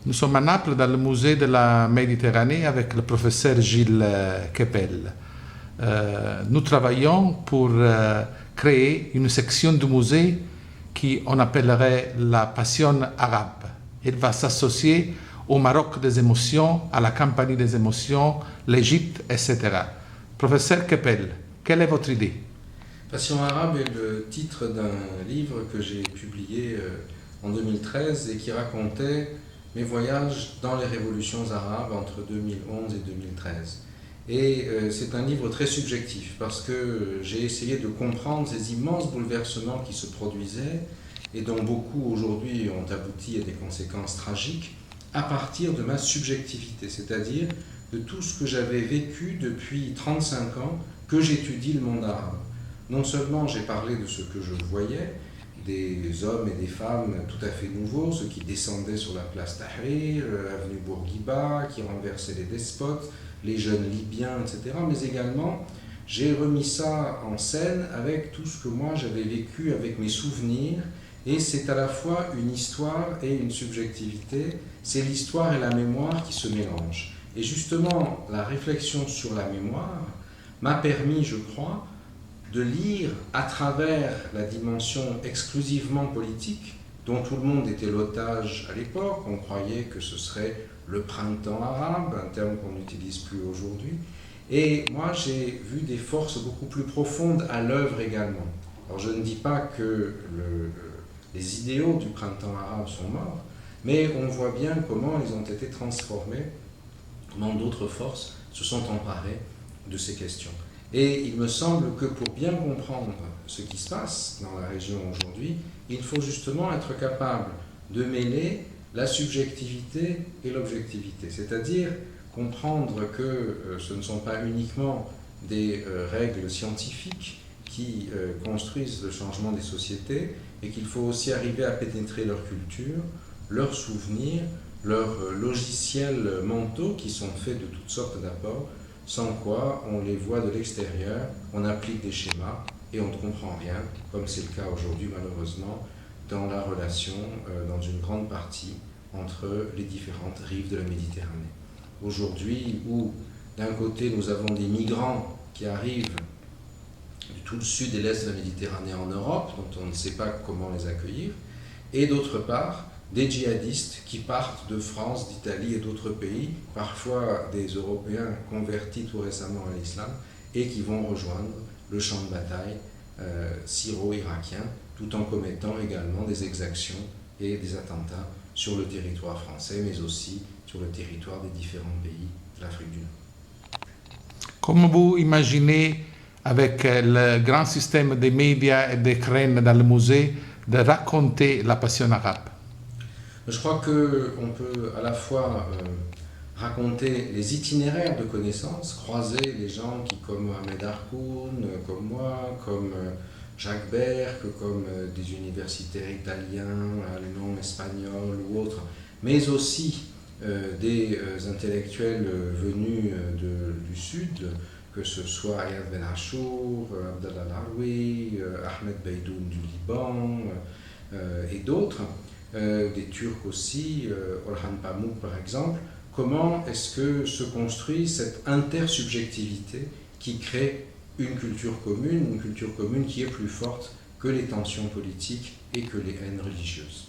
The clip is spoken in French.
Nous sommes à Naples, dans le musée de la Méditerranée, avec le professeur Gilles Kepel. Nous travaillons pour créer une section du musée qu'on appellerait la passion arabe. Elle va s'associer au Maroc des émotions, à la Campanie des émotions, l'Égypte, etc. Professeur Kepel, quelle est votre idée? Passion arabe est le titre d'un livre que j'ai publié en 2013 et qui racontait mes voyages dans les révolutions arabes entre 2011 et 2013. Et c'est un livre très subjectif parce que j'ai essayé de comprendre ces immenses bouleversements qui se produisaient et dont beaucoup aujourd'hui ont abouti à des conséquences tragiques à partir de ma subjectivité, c'est-à-dire de tout ce que j'avais vécu depuis 35 ans que j'étudie le monde arabe. Non seulement j'ai parlé de ce que je voyais, des hommes et des femmes tout à fait nouveaux, ceux qui descendaient sur la place Tahrir, avenue Bourguiba, qui renversaient les despotes, les jeunes Libyens, etc. Mais également, j'ai remis ça en scène avec tout ce que moi j'avais vécu, avec mes souvenirs, et c'est à la fois une histoire et une subjectivité, c'est l'histoire et la mémoire qui se mélangent. Et justement, la réflexion sur la mémoire m'a permis, je crois, de lire à travers la dimension exclusivement politique, dont tout le monde était l'otage à l'époque. On croyait que ce serait le printemps arabe, un terme qu'on n'utilise plus aujourd'hui. Et moi, j'ai vu des forces beaucoup plus profondes à l'œuvre également. Alors, je ne dis pas que les idéaux du printemps arabe sont morts, mais on voit bien comment ils ont été transformés, comment d'autres forces se sont emparées de ces questions. Et il me semble que pour bien comprendre ce qui se passe dans la région aujourd'hui, il faut justement être capable de mêler la subjectivité et l'objectivité. C'est-à-dire comprendre que ce ne sont pas uniquement des règles scientifiques qui construisent le changement des sociétés, et qu'il faut aussi arriver à pénétrer leur culture, leurs souvenirs, leurs logiciels mentaux qui sont faits de toutes sortes d'apports, sans quoi on les voit de l'extérieur, on applique des schémas et on ne comprend rien, comme c'est le cas aujourd'hui malheureusement dans la relation, dans une grande partie, entre les différentes rives de la Méditerranée. Aujourd'hui, où d'un côté nous avons des migrants qui arrivent de tout le sud et l'est de la Méditerranée en Europe, dont on ne sait pas comment les accueillir, et d'autre part, des djihadistes qui partent de France, d'Italie et d'autres pays, parfois des Européens convertis tout récemment à l'islam, et qui vont rejoindre le champ de bataille syro-irakien, tout en commettant également des exactions et des attentats sur le territoire français, mais aussi sur le territoire des différents pays de l'Afrique du Nord. Comment vous imaginez, avec le grand système des médias et d'écran dans le musée, de raconter la passion arabe? Je crois qu'on peut à la fois raconter les itinéraires de connaissances, croiser les gens qui, comme Mohamed Harkoun, comme moi, comme Jacques Berck, comme des universitaires italiens, allemands, espagnols ou autres, mais aussi des intellectuels venus du Sud, que ce soit Ayad Ben Achour, Abdallah Laroui, Ahmed Beidoun du Liban et d'autres, des Turcs aussi, Orhan Pamuk par exemple. Comment est-ce que se construit cette intersubjectivité qui crée une culture commune qui est plus forte que les tensions politiques et que les haines religieuses?